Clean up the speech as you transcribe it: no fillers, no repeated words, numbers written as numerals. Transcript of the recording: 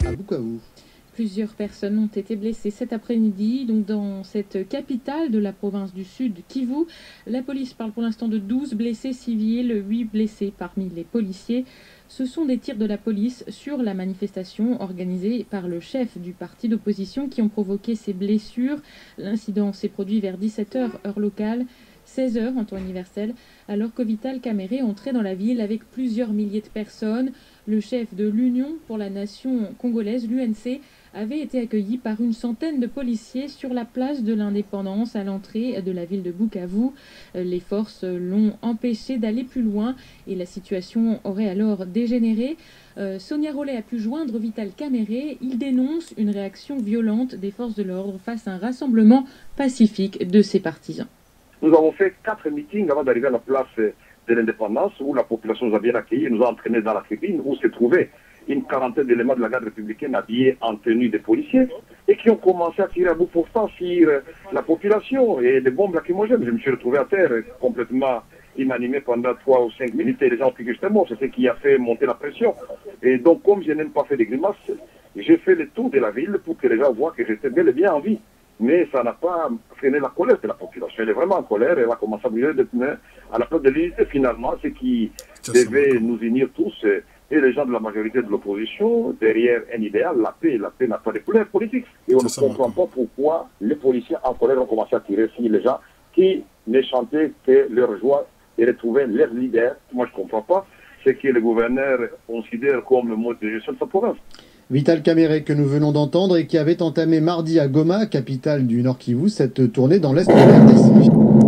à Bukavu. Plusieurs personnes ont été blessées cet après-midi, donc dans cette capitale de la province du Sud, Kivu. La police parle pour l'instant de 12 blessés civils, 8 blessés parmi les policiers. Ce sont des tirs de la police sur la manifestation organisée par le chef du parti d'opposition qui ont provoqué ces blessures. L'incident s'est produit vers 17h heure locale, 16h en temps universel, alors que Vital Kamerhe entrait dans la ville avec plusieurs milliers de personnes. Le chef de l'Union pour la nation congolaise, l'UNC, avait été accueilli par une centaine de policiers sur la place de l'Indépendance à l'entrée de la ville de Bukavu. Les forces l'ont empêché d'aller plus loin et la situation aurait alors dégénéré. Sonia Rollet a pu joindre Vital Kamerhe. Il dénonce une réaction violente des forces de l'ordre face à un rassemblement pacifique de ses partisans. Nous avons fait 4 meetings avant d'arriver à la place de l'Indépendance où la population nous a bien accueillis, nous a entraînés dans la tribune où se trouvaient une quarantaine d'éléments de la garde républicaine habillés en tenue de policiers et qui ont commencé à tirer à bout portant sur la population et des bombes lacrymogènes. Je me suis retrouvé à terre complètement inanimé pendant 3 ou 5 minutes et les gens ont cru que j'étais mort. C'est ce qui a fait monter la pression. Et donc, comme je n'aime pas faire des grimaces, j'ai fait le tour de la ville pour que les gens voient que j'étais bel et bien en vie. Mais ça n'a pas freiné la colère de la population. Elle est vraiment en colère, elle a commencé à brûler des pneus à la place de l'unité. Finalement, ce qui devait nous unir tous, et les gens de la majorité de l'opposition, derrière un idéal, la paix n'a pas de couleur politique. Et on ne comprend pas pourquoi les policiers en colère ont commencé à tirer sur les gens qui ne chantaient que leur joie et retrouvaient leur leader. Moi, je ne comprends pas ce que le gouverneur considère comme le mode de gestion de sa province. Vital Kamerhe que nous venons d'entendre et qui avait entamé mardi à Goma, capitale du Nord Kivu, cette tournée dans l'est de la RDC.